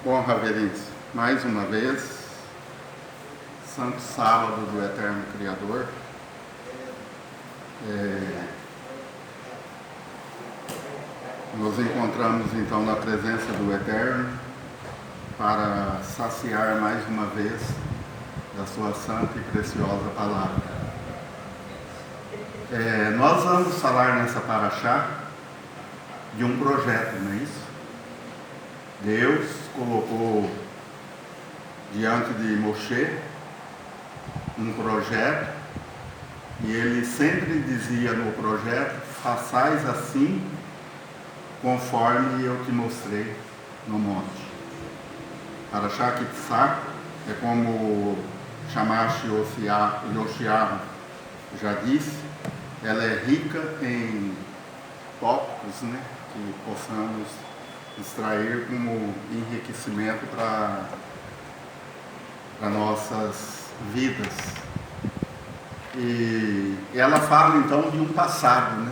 Bom, Raverinhos, mais uma vez, Santo Sábado do Eterno Criador. Nos encontramos então na presença do Eterno para saciar mais uma vez da sua santa e preciosa palavra. Nós vamos falar nessa paraxá de um projeto, não é isso? Deus colocou diante de Moshe um projeto e ele sempre dizia no projeto: façais assim conforme eu te mostrei no monte. Paraxá Kitzá é como Shamash Yoshiahu já disse, ela é rica em tópicos, né, que possamos extrair como enriquecimento para nossas vidas. E ela fala então de um passado, né?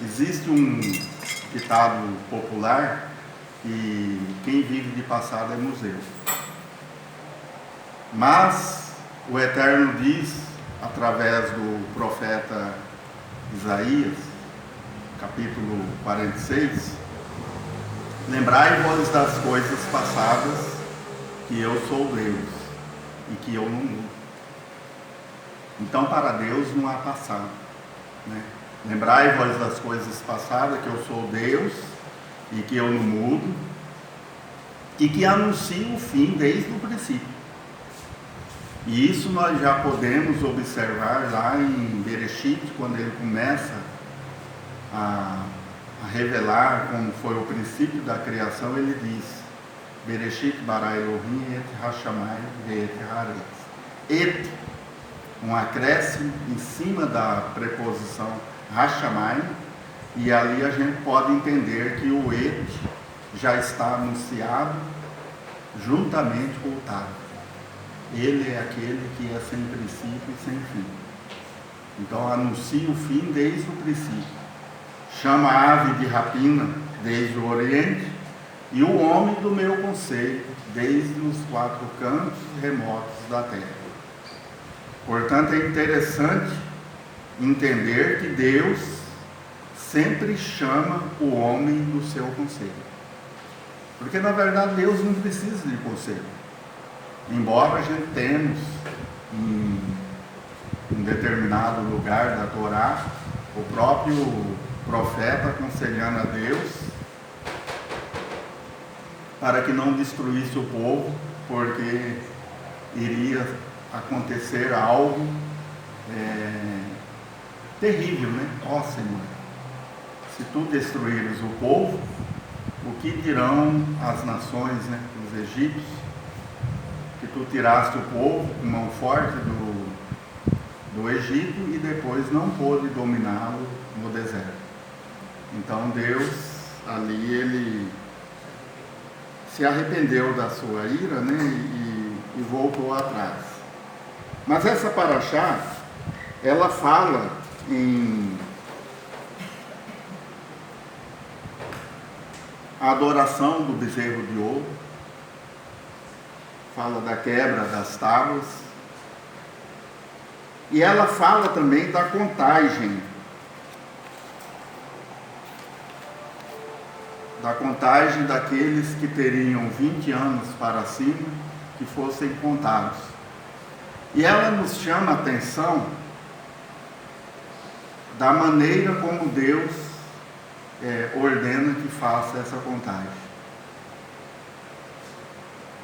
Existe um ditado popular que quem vive de passado é museu. Mas o Eterno diz, através do profeta Isaías, capítulo 46, lembrai-vos das coisas passadas, que eu sou Deus e que eu não mudo. Então, para Deus não há passado, né? Lembrai-vos das coisas passadas, que eu sou Deus e que eu não mudo, e que anuncio o fim desde o princípio. E isso nós já podemos observar lá em Bereshit, quando ele começa a revelar como foi o princípio da criação. Ele diz: Bereshit bara Elohim et hashamayim ve'et haaretz. Et, um acréscimo em cima da preposição hashamayim, e ali a gente pode entender que o et já está anunciado juntamente com o tav. Ele é aquele que é sem princípio e sem fim. Então anuncia o fim desde o princípio. Chama a ave de rapina desde o oriente e o homem do meu conselho desde os quatro cantos remotos da terra. Portanto, é interessante entender que Deus sempre chama o homem do seu conselho. Porque, na verdade, Deus não precisa de conselho. Embora a gente temos em um determinado lugar da Torá o próprio profeta aconselhando a Deus para que não destruísse o povo, porque iria acontecer algo terrível, né? Ó Senhor, se tu destruíres o povo, o que dirão as nações, né, os egípcios, que tu tiraste o povo com mão forte do Egito e depois não pôde dominá-lo no deserto. Então Deus ali, ele se arrependeu da sua ira, né, e voltou atrás. Mas essa paraxá, ela fala em a adoração do bezerro de ouro, fala da quebra das tábuas, e ela fala também da contagem daqueles que teriam 20 anos para cima, que fossem contados. E ela nos chama a atenção da maneira como Deus ordena que faça essa contagem.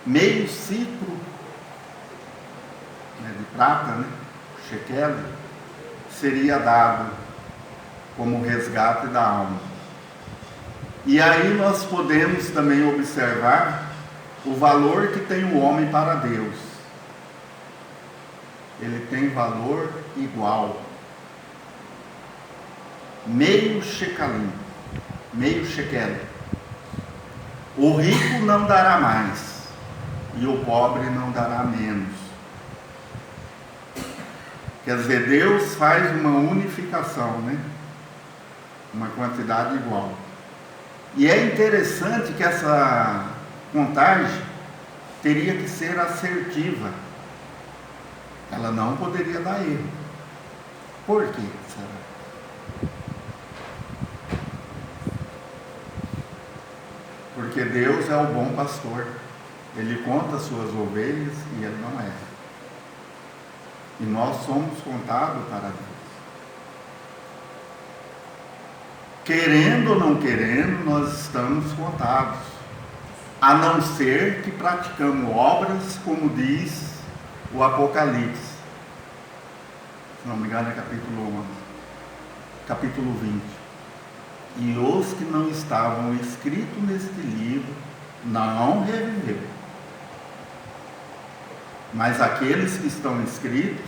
Meio ciclo, né, de prata, né, shekel, seria dado como resgate da alma. E aí nós podemos também observar o valor que tem o homem para Deus. Ele tem valor igual. Meio shekel. O rico não dará mais e o pobre não dará menos. Quer dizer, Deus faz uma unificação, né? Uma quantidade igual. E é interessante que essa contagem teria que ser assertiva. Ela não poderia dar erro. Por quê, será? Porque Deus é o bom pastor. Ele conta as suas ovelhas e ele não erra. E nós somos contados para Deus. Querendo ou não querendo, nós estamos contados. A não ser que praticamos obras, como diz o Apocalipse. Se não me engano é capítulo 11, capítulo 20. E os que não estavam escritos neste livro não reviveu. Mas aqueles que estão escritos,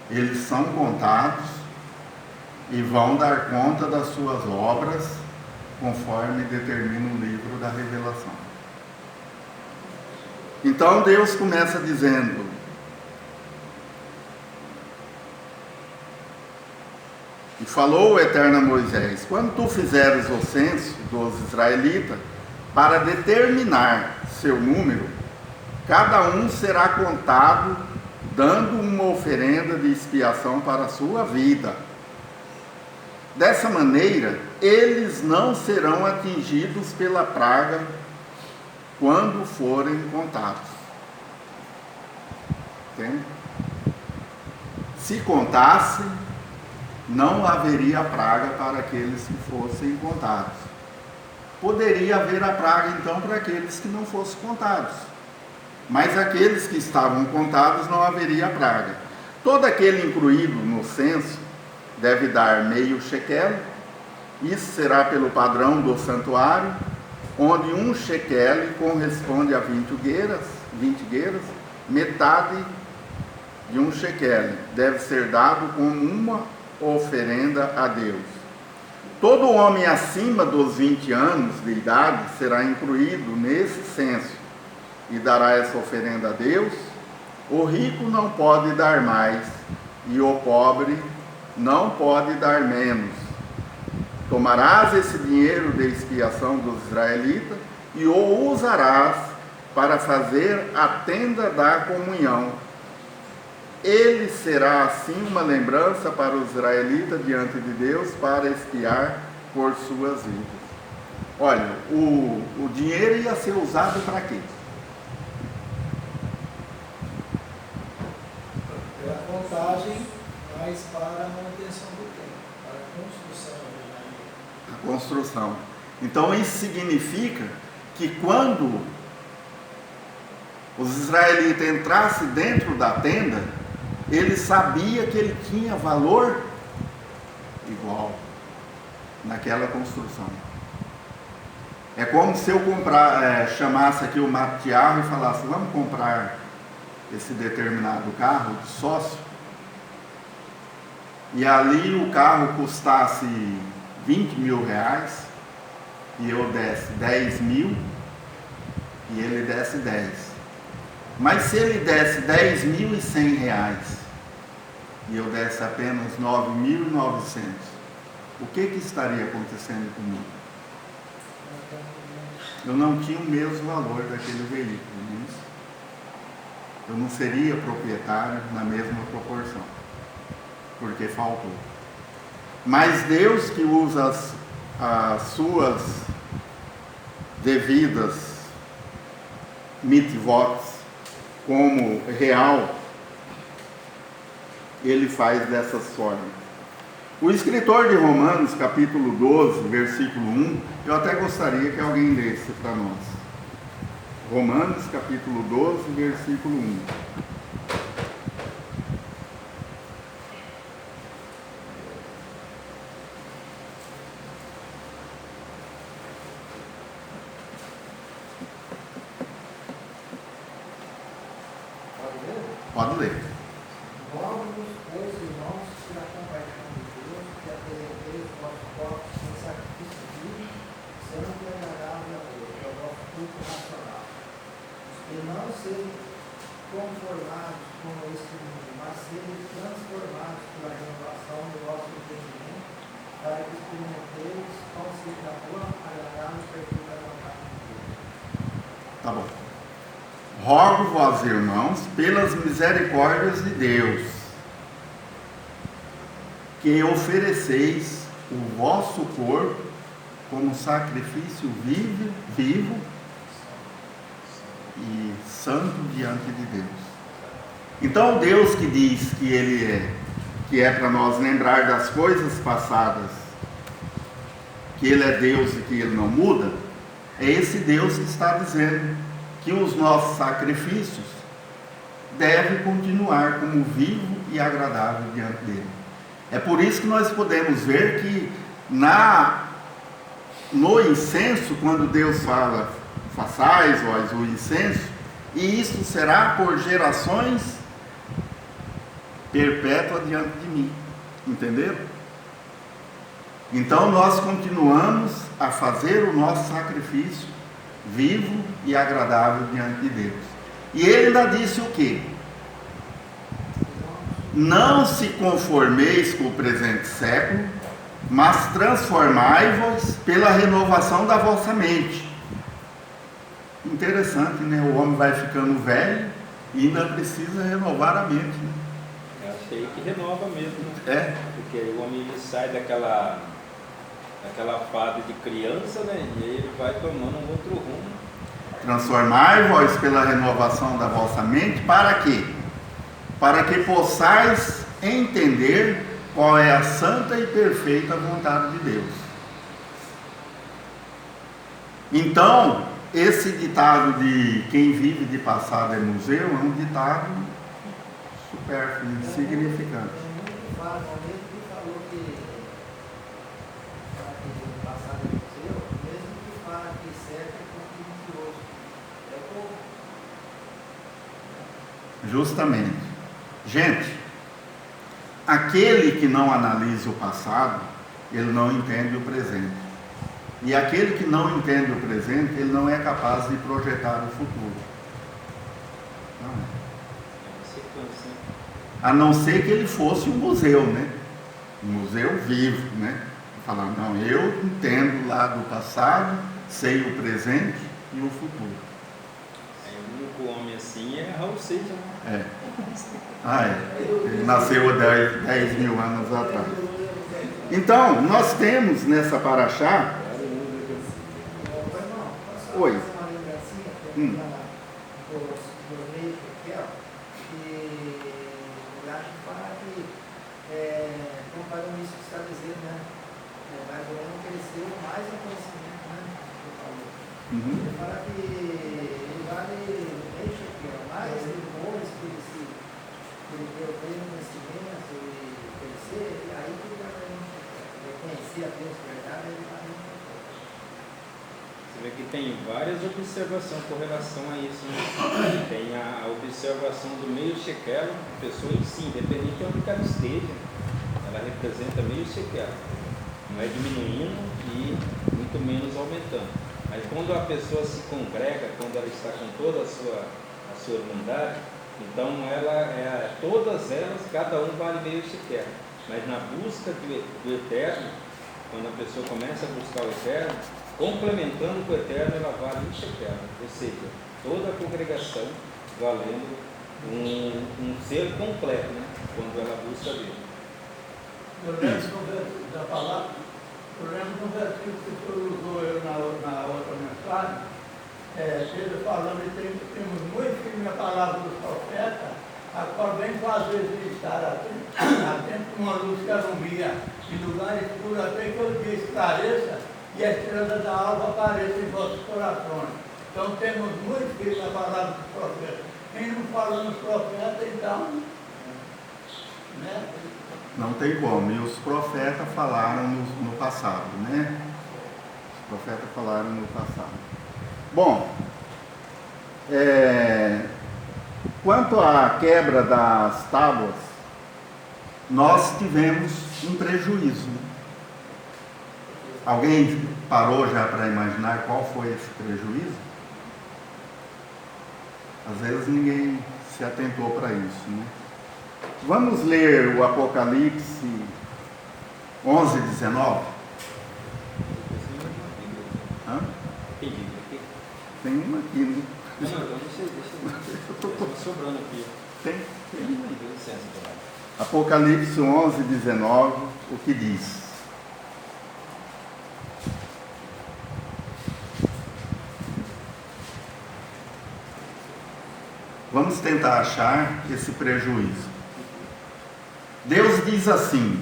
eles são contados e vão dar conta das suas obras, conforme determina o livro da Revelação. Então Deus começa dizendo: e falou o Eterno a Moisés: quando tu fizeres o censo dos israelitas, para determinar seu número, cada um será contado, dando uma oferenda de expiação para a sua vida. Dessa maneira, eles não serão atingidos pela praga quando forem contados. Entende? Se contassem, não haveria praga para aqueles que fossem contados. Poderia haver a praga então para aqueles que não fossem contados, mas aqueles que estavam contados não haveria praga. Todo aquele incluído no censo deve dar meio shekel. Isso será pelo padrão do santuário, onde um shekel corresponde a 20 gueiras, metade de um shekel deve ser dado como uma oferenda a Deus. Todo homem acima dos 20 anos de idade será incluído nesse censo e dará essa oferenda a Deus. O rico não pode dar mais e o pobre não pode dar menos. Tomarás esse dinheiro de expiação dos israelitas e o usarás para fazer a tenda da comunhão. Ele será assim uma lembrança para os israelitas diante de Deus, para expiar por suas vidas. Olha, o dinheiro ia ser usado para quê? Pela contagem, mas para a manutenção do templo, para a construção da A construção. Então isso significa que quando os israelitas entrassem dentro da tenda, ele sabia que ele tinha valor igual naquela construção. É como se eu chamasse aqui o Matiarro e falasse: vamos comprar esse determinado carro de sócio, e ali o carro custasse 20 mil reais, e eu desse 10 mil, e ele desse 10. Mas se ele desse 10.100 reais, e eu desse apenas 9.900, o que estaria acontecendo comigo? Eu não tinha o mesmo valor daquele veículo, isso. Eu não seria proprietário na mesma proporção, porque faltou. Mas Deus, que usa as suas devidas mitzvot como real, ele faz dessas formas. O escritor de Romanos, capítulo 12, versículo 1, eu até gostaria que alguém lesse para nós. Romanos, capítulo 12, versículo 1. Pode ler. Rogo-vos, pois, irmãos, pela compaixão de Deus, que apresenteis os vossos corpos em sacrifício vivo, santo e agradável a Deus, que é o vosso culto racional. E não sejam conformados com este mundo, mas sejam transformados pela renovação do vosso entendimento, para que experimenteis qual seja a boa, agradável e perfeita vontade de Deus. Tá bom. Rogo-vos, irmãos, pelas misericórdias de Deus, que ofereceis o vosso corpo como sacrifício vivo e santo diante de Deus. Então, Deus que diz que Ele que é para nós lembrar das coisas passadas, que Ele é Deus e que Ele não muda, é esse Deus que está dizendo que os nossos sacrifícios devem continuar como vivo e agradável diante dele. É por isso que nós podemos ver que no incenso, quando Deus fala, façais vós o incenso, e isso será por gerações perpétua diante de mim. Entenderam? Então nós continuamos a fazer o nosso sacrifício vivo e agradável diante de Deus. E ele ainda disse o quê? Não se conformeis com o presente século, mas transformai-vos pela renovação da vossa mente. Interessante, né? O homem vai ficando velho e ainda precisa renovar a mente, né? Eu achei que renova mesmo, né? É. Porque o homem ele sai daquela fase de criança, né? E aí ele vai tomando um outro rumo. Transformai-vos pela renovação da vossa mente, para quê? Para que possais entender qual é a santa e perfeita vontade de Deus. Então, esse ditado de quem vive de passado é museu é um ditado supérfluo, insignificante. Tem muito que fala, o mesmo que falou que o passado é museu, mesmo que fala que certo é contigo de hoje. É o povo. Justamente. Gente, aquele que não analisa o passado, ele não entende o presente. E aquele que não entende o presente, ele não é capaz de projetar o futuro. Não é. A não ser que ele fosse um museu, né? Um museu vivo, né? Falar, não, eu entendo lá do passado, sei o presente e o futuro. O único homem assim é Raul Seixas, né? É. Ah, é. Ele nasceu há 10 mil anos atrás. Então, nós temos nessa paraxá. Oi. Uma lembrancinha que eu do rei Ezequiel, que eu acho que fala que, comparando isso que você está dizendo, né? Mais ou menos cresceu mais o conhecimento, né? Que falou. Ele fala que ele vale o rei Ezequiel, mais depois que ele deu pleno conhecimento e crescer, aí que ele vai conhecer a Deus de verdade, ele vai. Você vê que tem várias observações com relação a isso, né? Tem a observação do meio shekel, a pessoa em si, independente de onde ela esteja, ela representa meio shekel. Não é diminuindo e muito menos aumentando. Mas quando a pessoa se congrega, quando ela está com toda a sua irmandade, então todas elas, cada um vale meio shekel. Mas na busca do eterno, quando a pessoa começa a buscar o eterno, complementando com o eterno, ela vale um shekel. Ou seja, toda a congregação valendo um ser completo, né? Quando ela busca Deus. Eu lembro da palavra, eu lembro do versículo que o senhor usou na outra mensagem, ele falando que temos muito firme a palavra dos profetas, a qual vem fazer estar atento com uma luz que alumbia em lugar escuro, até que o dia esclareça e a estrela da alva apareça em vossos corações. Então temos muito firme a palavra dos profetas. Quem não fala nos profetas, então, né? Não tem como. E os profetas falaram no passado, né? Os profetas falaram no passado. Bom, quanto à quebra das tábuas, nós tivemos um prejuízo. Alguém parou já para imaginar qual foi esse prejuízo? Às vezes ninguém se atentou para isso, né? Vamos ler o Apocalipse 11, 19? Hã? Entendi. Tem uma aqui, né? Não, então deixa sobrando aqui. Tem? Deu licença, então. Apocalipse 11, 19, o que diz? Vamos tentar achar esse prejuízo. Deus diz assim,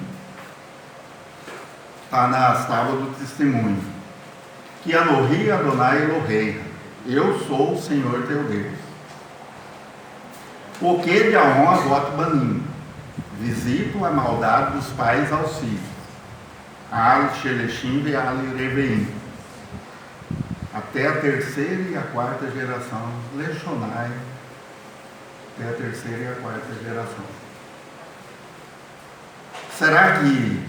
está nas tábuas do testemunho, que Anohi Adonai Elohei, eu sou o Senhor teu Deus. O que de Ahon Avot Banim, visito a maldade dos pais aos filhos, Al Sheleshim ve Al Reveim, até a terceira e a quarta geração, Leshonai, até a terceira e a quarta geração. Será que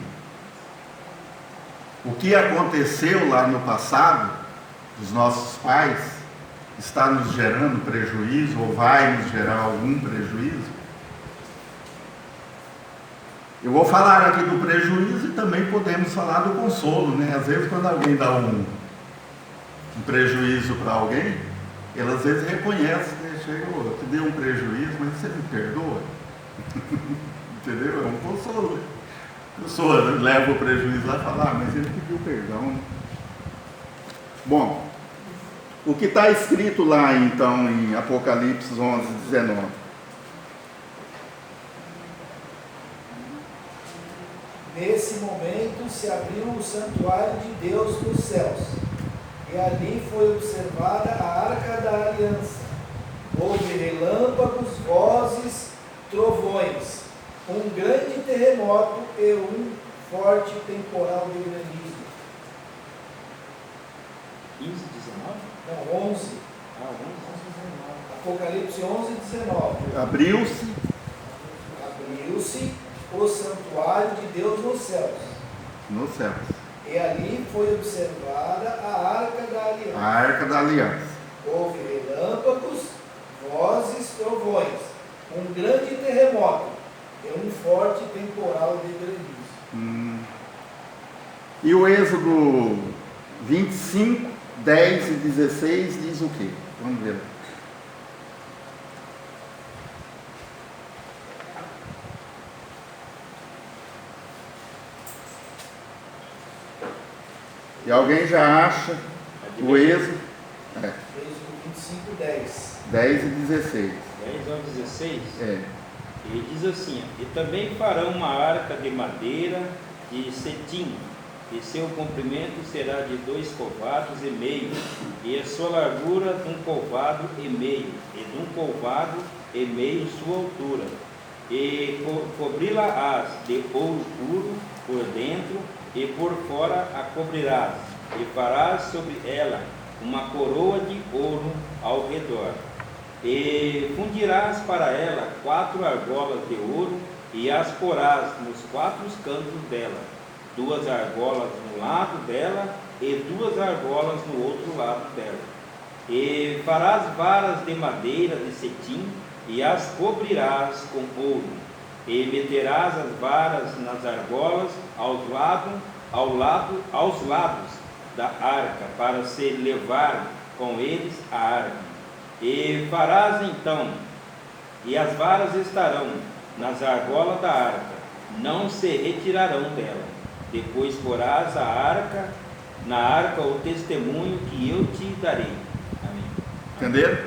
o que aconteceu lá no passado, dos nossos pais, está nos gerando prejuízo ou vai nos gerar algum prejuízo? Eu vou falar aqui do prejuízo e também podemos falar do consolo, né? Às vezes quando alguém dá um prejuízo para alguém, ele às vezes reconhece, né? Chega, eu te dei um prejuízo, mas você me perdoa? Entendeu? É um consolo. A pessoa leva o prejuízo lá e fala, mas ele pediu perdão. Bom, o que está escrito lá então em Apocalipse 11, 19? Nesse momento se abriu o santuário de Deus nos céus, e ali foi observada a arca da aliança. Houve relâmpagos, vozes, trovões, um grande terremoto e um forte temporal de granizo. 15, 19? Não, 11. Ah, 11. Apocalipse 11, 19. Abriu-se O santuário de Deus nos céus. nos céus. E ali foi observada a arca da aliança. A arca da aliança. Houve relâmpagos, vozes, trovões, um grande terremoto e um forte temporal de granizo. E o Êxodo 25, 10 e 16 diz o quê? Vamos ver. E alguém já acha o Êxodo? Êxodo 25, 10. 10 e 16. 10 ao 16? É. Ele diz assim, ó, e também farão uma arca de madeira de cetim, e seu comprimento será de 2 covados e meio, e a sua largura de 1 covado e meio, e de 1 covado e meio sua altura, e cobri-la-ás de ouro puro por dentro, e por fora a cobrirás, e farás sobre ela uma coroa de ouro ao redor. E fundirás para ela 4 argolas de ouro, e as porás nos 4 cantos dela, 2 argolas no lado dela, e 2 argolas no outro lado dela. E farás varas de madeira de cetim, e as cobrirás com ouro, e meterás as varas nas argolas aos lados da arca, para se levar com eles a arca. E farás então, e as varas estarão nas argolas da arca, não se retirarão dela. Depois porás na arca o testemunho que eu te darei. Amém. Entenderam?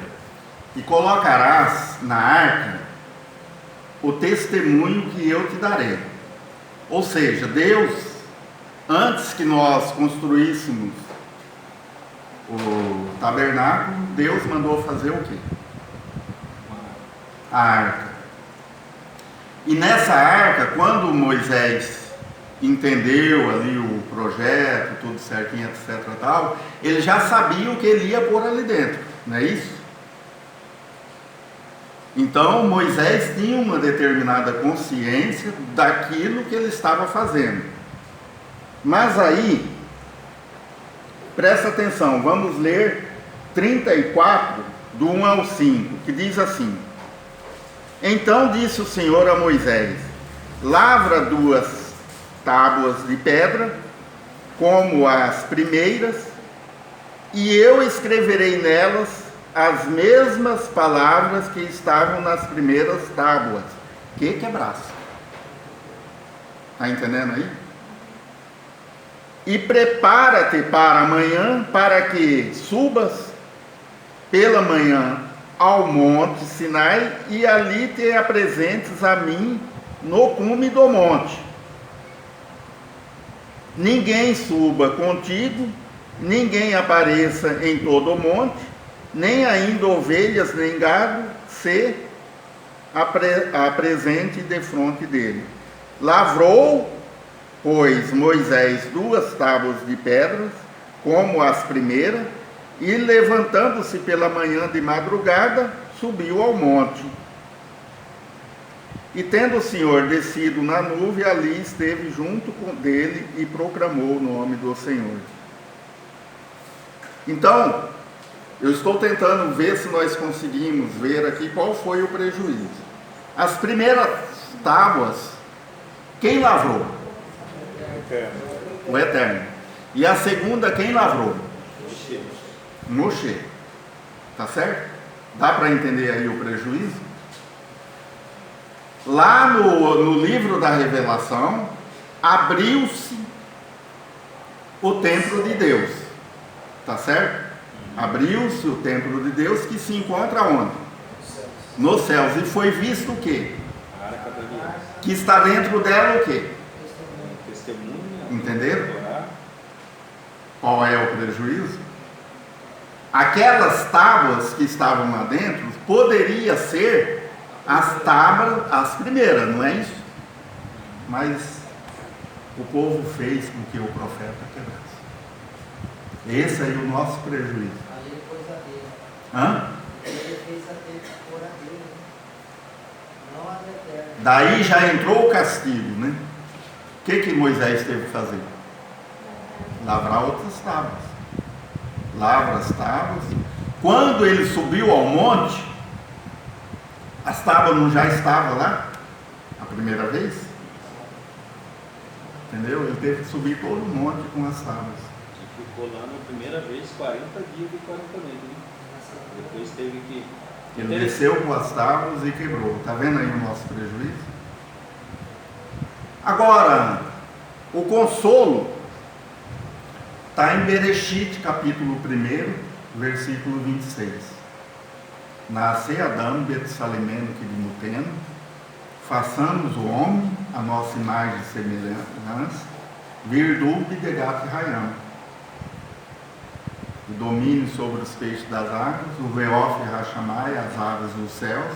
E colocarás na arca o testemunho que eu te darei. Ou seja, Deus, antes que nós construíssemos o tabernáculo, Deus mandou fazer o quê? A arca. E nessa arca, quando Moisés entendeu ali o projeto, tudo certinho, etc. tal, ele já sabia o que ele ia pôr ali dentro, não é isso? Então Moisés tinha uma determinada consciência daquilo que ele estava fazendo. Mas aí, presta atenção, vamos ler 34, do 1 ao 5, que diz assim: Então disse o Senhor a Moisés: Lavra 2 tábuas de pedra, como as primeiras, e eu escreverei nelas as mesmas palavras que estavam nas primeiras tábuas. Que quebrasse. Está entendendo aí? E prepara-te para amanhã, para que subas pela manhã ao monte Sinai, e ali te apresentes a mim no cume do monte. Ninguém suba contigo, ninguém apareça em todo o monte, nem ainda ovelhas nem gado se apresente defronte dele. Lavrou, pois, Moisés 2 tábuas de pedras, como as primeiras, e levantando-se pela manhã de madrugada, subiu ao monte. E tendo o Senhor descido na nuvem, ali esteve junto dele e proclamou o nome do Senhor. Então, eu estou tentando ver se nós conseguimos ver aqui qual foi o prejuízo. As primeiras tábuas, quem lavrou? O Eterno. E a segunda, quem lavrou? Moshe. Tá certo? Dá para entender aí o prejuízo? Lá no livro da Revelação, abriu-se o templo de Deus. Tá certo? Abriu-se o templo de Deus, que se encontra onde? Nos céus. E foi visto o quê? A Arca da Aliança. Que está dentro dela o quê? Testemunha. Entenderam? Torá. Qual é o prejuízo? Aquelas tábuas que estavam lá dentro, poderia ser as tábuas, as primeiras, não é isso? Mas o povo fez com que o profeta quebrasse. Esse aí é o nosso prejuízo. Ali ele pôs a dele. Hã? Ele fez a dele por a dele, não a do Eterno. Daí já entrou o castigo, né? O que Moisés teve que fazer? Lavrar outras tábuas. Lavra as tábuas. Quando ele subiu ao monte, as tábuas não já estavam lá? A primeira vez? Entendeu? Ele teve que subir todo o monte com as tábuas. E ficou lá na primeira vez 40 dias e 40 noites. Né? Depois teve que... Ele desceu com as tábuas e quebrou. Está vendo aí o nosso prejuízo? Agora, o consolo está em Bereshit, capítulo 1, versículo 26. Nasce Adão, Betsalemeno, que dimuteno, façamos o homem, a nossa imagem e semelhança, virtude de gato e raião. O domínio sobre os peixes das águas, o veof e rachamai, as aves dos céus,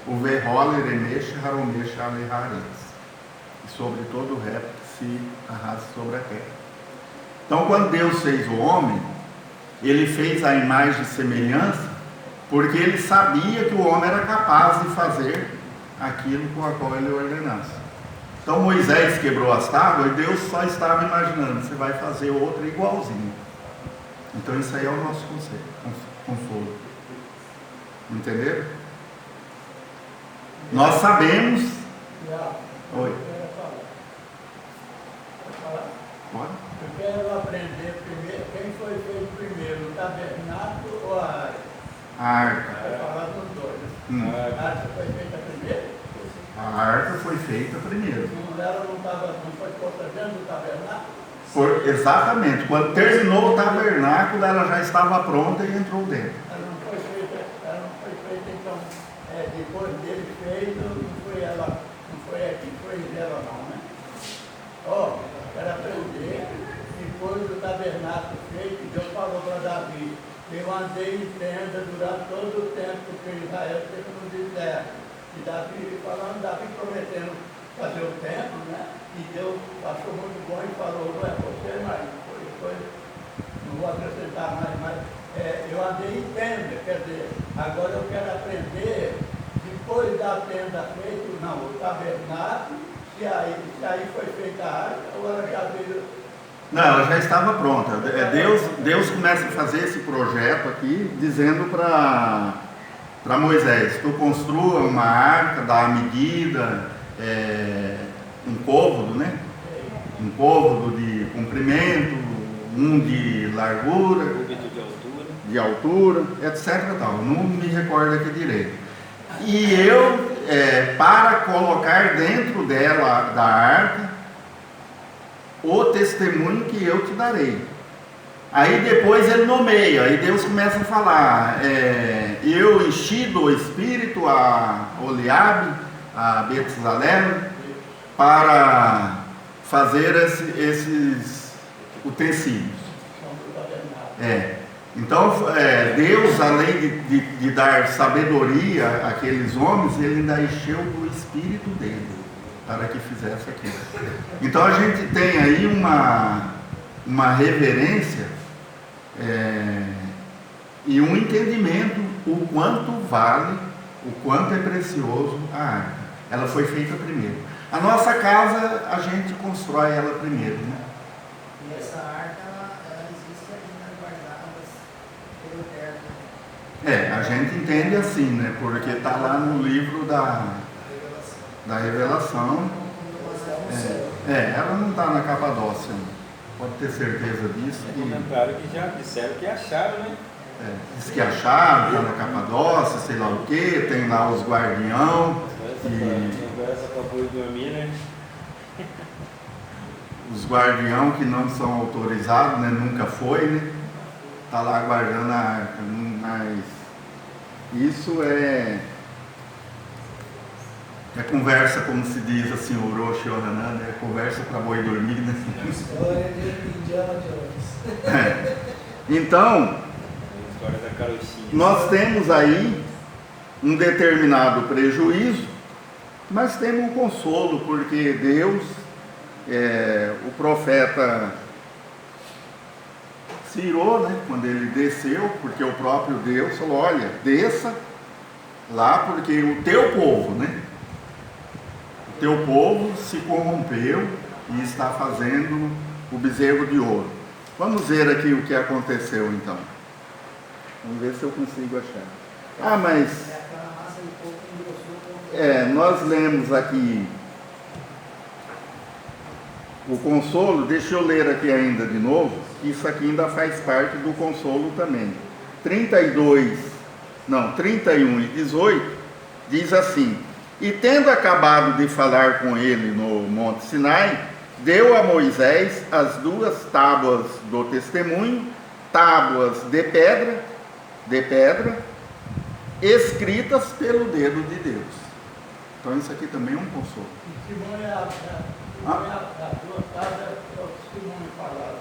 o verrol, eremesh, haromesh, aleharetz, e sobre todo o réptil que se arrasta sobre a terra. Então, quando Deus fez o homem, ele fez a imagem e semelhança, porque ele sabia que o homem era capaz de fazer aquilo com a qual ele ordenasse. Então Moisés quebrou as tábuas e Deus só estava imaginando, você vai fazer outra igualzinho. Então isso aí é o nosso consolo. Entenderam? Nós sabemos. Oi. Pode? Eu quero aprender primeiro, quem foi feito primeiro, o tabernáculo ou a arca? A arca. Vai falar dos dois. A arca foi feita primeiro? A arca foi feita primeiro. Ela não foi posta dentro do tabernáculo? Exatamente. Quando terminou o tabernáculo, ela já estava pronta e entrou dentro. Ela não foi feita então, depois dele feito, não foi aqui, foi ela não, né? Quero aprender, depois do tabernáculo feito, Deus falou para Davi, eu andei em tenda durante todo o tempo que Israel esteve no deserto. E Davi prometendo fazer o templo, né? E Deus achou muito bom e falou, não é você, mas depois não vou acrescentar mais, mas eu andei em tenda, quer dizer, agora eu quero aprender, depois da tenda feita, não, o tabernáculo, se aí foi feita a arca, ou ela já veio... Não, ela já estava pronta. Deus começa a fazer esse projeto aqui, dizendo para Moisés, tu construa uma arca, dá a medida, um côvado, né? Um côvado de comprimento, um de largura, de altura, etc. Tal. Não me recordo aqui direito. E eu, para colocar dentro dela, da arca, o testemunho que eu te darei. Aí depois ele nomeia, aí Deus começa a falar, eu enchi do Espírito a Oliabe, a Betzalel, para fazer esses utensílios. Então, Deus, além de dar sabedoria àqueles homens, ele ainda encheu do Espírito dele, para que fizesse aquilo. Então a gente tem aí uma reverência e um entendimento o quanto vale, o quanto é precioso a arca. Ela foi feita primeiro. A nossa casa, a gente constrói ela primeiro, né? E essa arca, ela existe ainda guardada pelo Eterno. A gente entende assim, né? Porque está lá no livro da Revelação. Ela não está na Capadócia, pode ter certeza disso. Comentaram que já disseram que acharam, né? Diz que acharam, está na Capadócia, sei lá o que, tem lá os guardião. Conversa para boi dormir, né? Os guardião que não são autorizados, né? Nunca foi, né? Está lá guardando a arca. Mas isso é conversa, como se diz assim, o Orochi Yohanan, né? Conversa para boi dormir, né? História de Indiana Jones. Então, A história da carochinha. nós temos aí um determinado prejuízo, mas temos um consolo, porque Deus, o profeta se irou, né, quando ele desceu, porque o próprio Deus falou, olha, desça lá, porque o teu povo, né, o teu povo se corrompeu e está fazendo o bezerro de ouro. Vamos ver aqui o que aconteceu então. Vamos ver se eu consigo achar. Mas Aquela massa de coco engrossou. nós lemos aqui o consolo. Deixa eu ler aqui ainda de novo, que isso aqui ainda faz parte do consolo também. 31 e 18 diz assim: e tendo acabado de falar com ele no Monte Sinai, deu a Moisés as 2 tábuas do testemunho, tábuas de pedra, escritas pelo dedo de Deus. Então isso aqui também é um consolo. Testemunho é as 2 tábuas é o testemunho falado.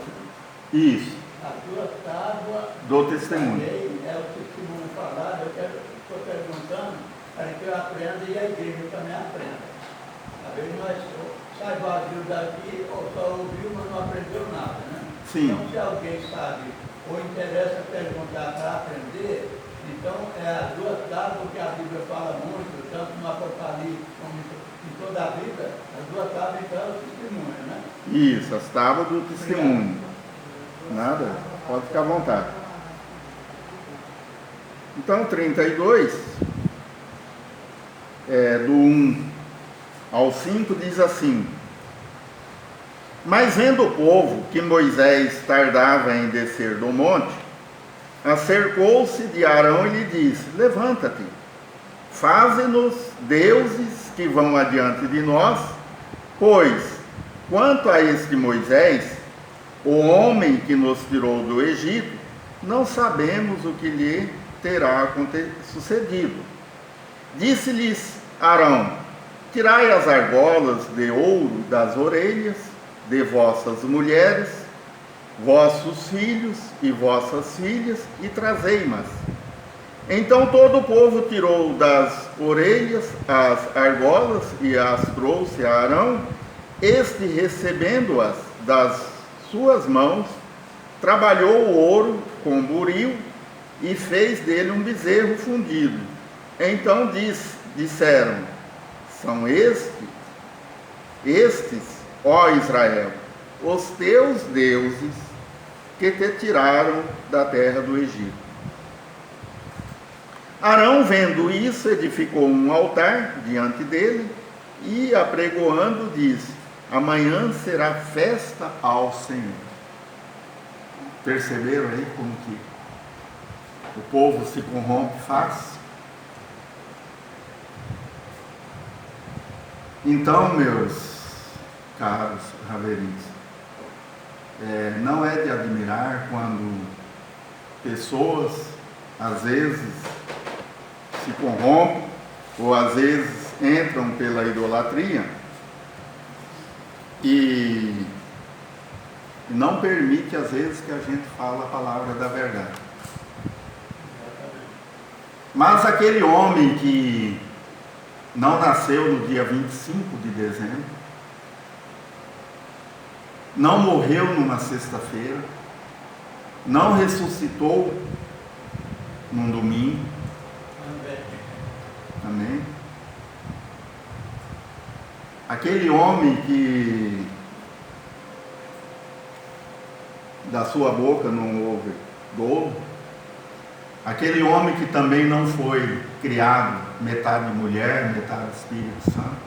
Isso, As 2 tábuas do testemunho. é o testemunho falado. Eu estou perguntando para que eu aprenda e a igreja também aprenda. Às vezes nós sai vazio daqui ou só ouviu, mas não aprendeu nada, né? Sim. Então, se alguém sabe ou interessa perguntar para aprender, então as 2 tábuas que a Bíblia fala muito, tanto no Apocalipse como em toda a Bíblia, as 2 tábuas então é o testemunho, né? Isso, as tábuas do testemunho. Nada, pode ficar à vontade. Então, 32, do 1 ao 5, diz assim: mas vendo o povo que Moisés tardava em descer do monte, acercou-se de Arão e lhe disse: levanta-te, faze-nos deuses que vão adiante de nós, pois, quanto a este Moisés, o homem que nos tirou do Egito, não sabemos o que lhe terá sucedido. Disse-lhes Arão: tirai as argolas de ouro das orelhas de vossas mulheres, vossos filhos e vossas filhas, e trazei-mas. Então todo o povo tirou das orelhas as argolas e as trouxe a Arão. Este, recebendo-as das suas mãos, trabalhou o ouro com buril e fez dele um bezerro fundido. Então disseram: são estes, ó Israel, os teus deuses que te tiraram da terra do Egito. Arão, vendo isso, edificou um altar diante dele e, apregoando, disse: amanhã será festa ao Senhor. Perceberam aí como que O povo se corrompe fácil. Então, meus caros raverinhos, não é de admirar quando pessoas, às vezes, se corrompem, ou às vezes entram pela idolatria, e não permite, às vezes, que a gente fale a palavra da verdade. Mas aquele homem que não nasceu no dia 25 de dezembro, não morreu numa sexta-feira, não ressuscitou num domingo. Amém? Aquele homem que da sua boca não houve dolo, aquele homem que também não foi criado metade mulher, metade Espírito Santo,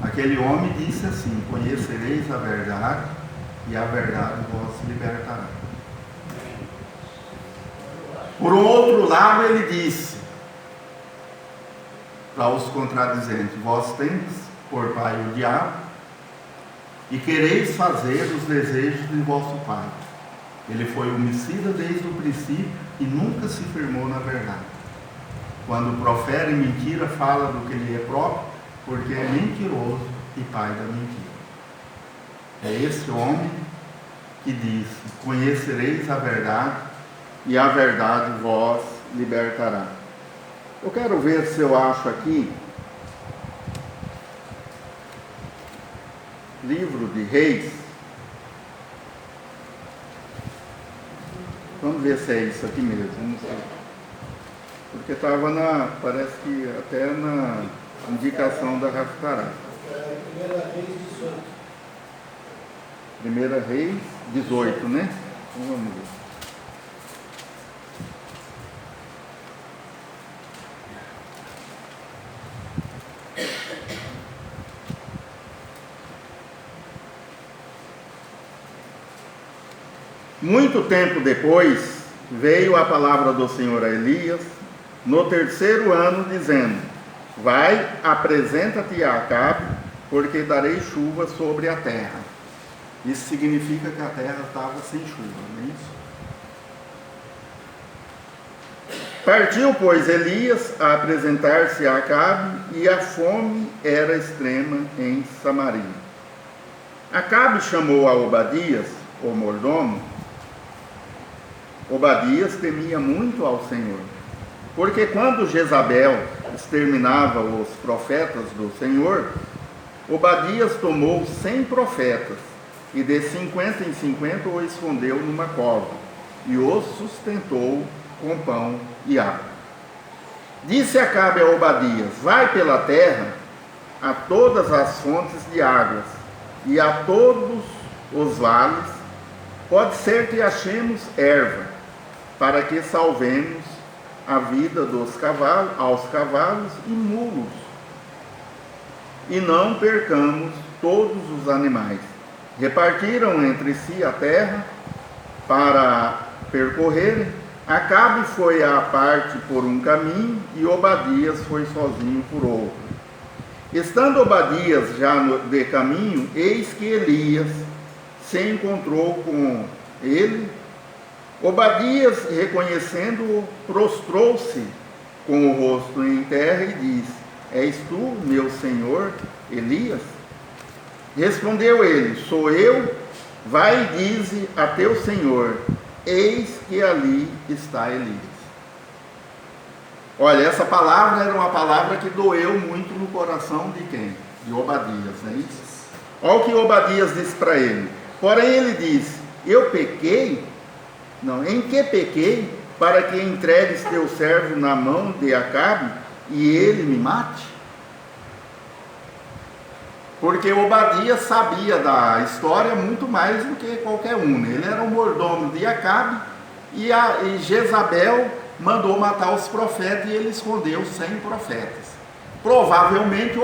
aquele homem disse assim: conhecereis a verdade e a verdade vos libertará. Por um outro lado, ele disse para os contradizentes: vós tendes por pai o diabo e quereis fazer os desejos de vosso pai. Ele foi homicida desde o princípio e nunca se firmou na verdade. Quando profere mentira, fala do que lhe é próprio, porque é mentiroso e pai da mentira. É esse homem que disse: conhecereis a verdade e a verdade vos libertará. Eu quero ver se eu acho aqui livro de Reis. Vamos ver se é isso aqui mesmo. Vamos ver. Porque estava parece que até na indicação da Raftará. Primeira Reis 18, né? Então vamos ver. Muito tempo depois, veio a palavra do Senhor a Elias, no 3º ano, dizendo: vai, apresenta-te a Acabe, porque darei chuva sobre a terra. Isso significa que a terra estava sem chuva, não é isso? Partiu, pois, Elias a apresentar-se a Acabe, e a fome era extrema em Samaria. Acabe chamou a Obadias, o mordomo. Obadias temia muito ao Senhor, porque quando Jezabel exterminava os profetas do Senhor, Obadias tomou 100 profetas, e de 50 em 50 o escondeu numa cova, e os sustentou com pão e água. Disse Acabe a Obadias: vai pela terra a todas as fontes de águas, e a todos os vales, pode ser que achemos erva, para que salvemos a vida dos cavalos, aos cavalos e mulos, e não percamos todos os animais. Repartiram entre si a terra para percorrerem. Acabe foi à parte por um caminho, e Obadias foi sozinho por outro. Estando Obadias já de caminho, eis que Elias se encontrou com ele. Obadias, reconhecendo-o, prostrou-se com o rosto em terra e disse: és tu, meu senhor Elias? Respondeu ele: sou eu. Vai e dize a teu senhor: eis que ali está Elias. Olha, essa palavra era uma palavra que doeu muito no coração de quem? De Obadias, não é isso? Olha o que Obadias disse para ele. Porém ele disse: eu pequei? Não, em que pequei, para que entregues teu servo na mão de Acabe e ele me mate? Porque Obadias sabia da história muito mais do que qualquer um, né? Ele era o mordomo de Acabe, e Jezabel mandou matar os profetas, e ele escondeu 100 profetas. Provavelmente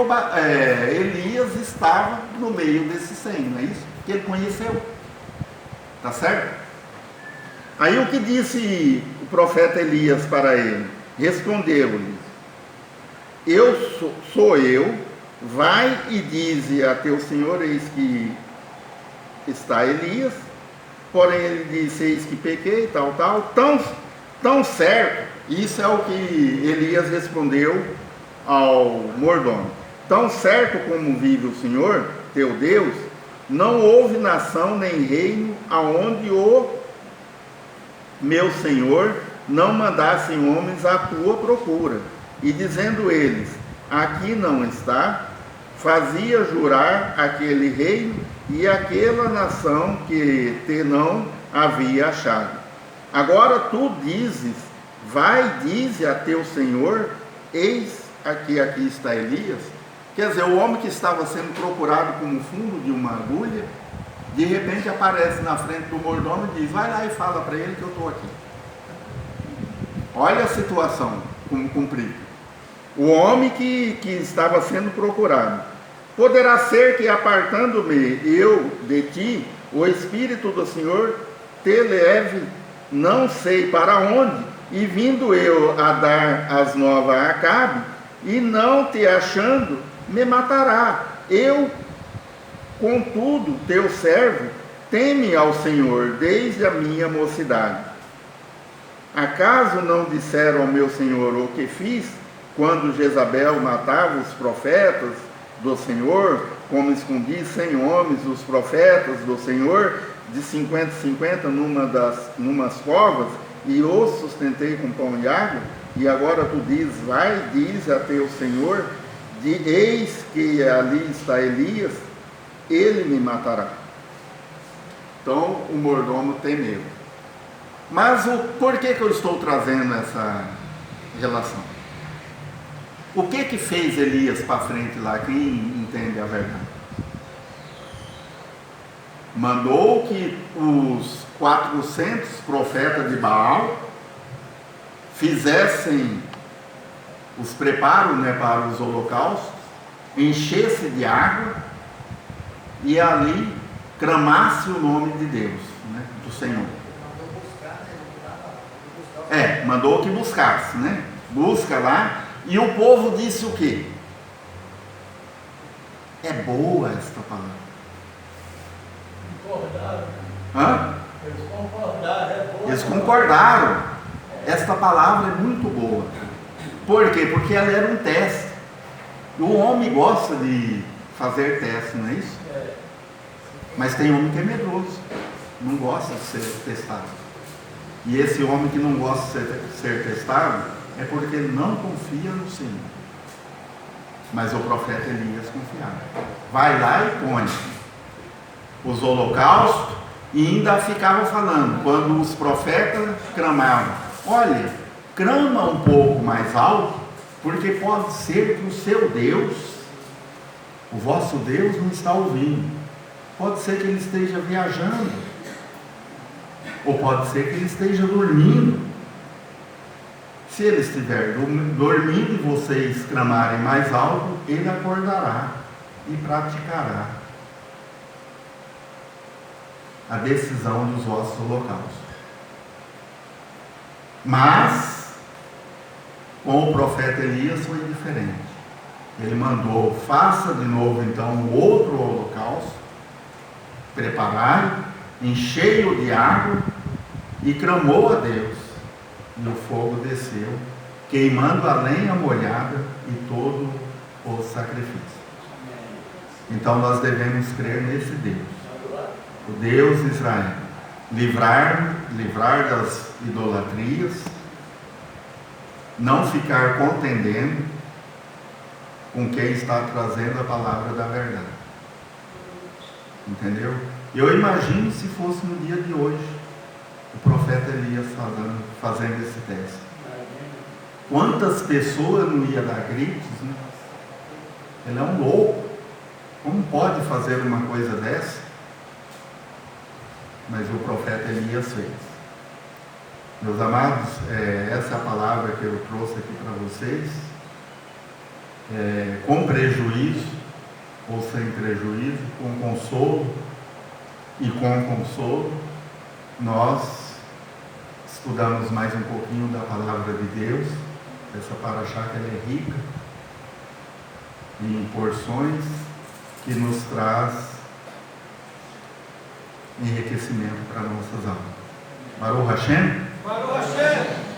Elias estava no meio desses 100, não é isso? Que ele conheceu. Tá certo? Aí o que disse profeta Elias para ele, respondeu-lhe: sou eu, vai e dize a teu senhor, eis que está Elias. Porém ele disse: eis que pequei, tal, tão certo. Isso é o que Elias respondeu ao mordomo: tão certo como vive o Senhor teu Deus, não houve nação nem reino aonde o meu Senhor não mandassem homens à tua procura. E dizendo eles: aqui não está, fazia jurar aquele reino e aquela nação que te não havia achado. Agora tu dizes: vai, dize a teu senhor, eis aqui está Elias. Quer dizer, o homem que estava sendo procurado como fundo de uma agulha, de repente aparece na frente do mordomo e diz: vai lá e fala para ele que eu estou aqui. Olha a situação como cumprida. O homem que estava sendo procurado. Poderá ser que, apartando-me eu de ti, o Espírito do Senhor te leve, não sei para onde, e vindo eu a dar as novas a Acabe, e não te achando, me matará. Eu, contudo, teu servo, teme ao Senhor desde a minha mocidade. Acaso não disseram ao meu Senhor o que fiz, quando Jezabel matava os profetas do Senhor, como escondi 100 homens, os profetas do Senhor, de 50 em 50 numas covas, e os sustentei com pão e água? E agora tu dizes: vai, diz a teu Senhor, eis que ali está Elias, ele me matará. Então o mordomo temeu. Mas por que eu estou trazendo essa relação? O que fez Elias para frente lá? Quem entende a verdade? Mandou que os 400 profetas de Baal fizessem os preparos, para os holocaustos, enchesse de água e ali clamasse o nome de Deus, do Senhor. Mandou que buscasse, busca lá. E o povo disse o quê? É boa esta palavra. Concordaram. Hã? Eles concordaram, é boa. Eles concordaram. Esta palavra é muito boa. Por quê? Porque ela era um teste. O homem gosta de fazer teste, não é isso? É. Mas tem homem que é medroso, não gosta de ser testado. E esse homem que não gosta de ser testado é porque ele não confia no Senhor. Mas o profeta Elias confiava. Vai lá e põe os holocaustos, e ainda ficava falando, quando os profetas clamavam: olha, clama um pouco mais alto, porque pode ser que o seu Deus, o vosso Deus, não está ouvindo. Pode ser que ele esteja viajando, ou pode ser que ele esteja dormindo. Se ele estiver dormindo e vocês clamarem mais alto, ele acordará e praticará a decisão dos vossos holocaustos. Mas com o profeta Elias foi diferente. Ele mandou: faça de novo então um outro holocausto, preparai, enchei-o de água, e clamou a Deus. E o fogo desceu, queimando a lenha molhada e todo o sacrifício. Então nós devemos crer nesse Deus, o Deus de Israel, livrar das idolatrias, não ficar contendendo com quem está trazendo a palavra da verdade. Entendeu? Eu imagino se fosse no dia de hoje o profeta Elias fazendo esse teste. Quantas pessoas não iam dar gritos, Ele é um louco. Como pode fazer uma coisa dessa? Mas o profeta Elias fez. Meus amados, essa é a palavra que eu trouxe aqui para vocês. Com prejuízo ou sem prejuízo, com consolo e com consolo, nós estudamos mais um pouquinho da palavra de Deus. Essa paraxá que ela é rica em porções que nos traz enriquecimento para nossas almas. Baruch Hashem. Baruch Hashem.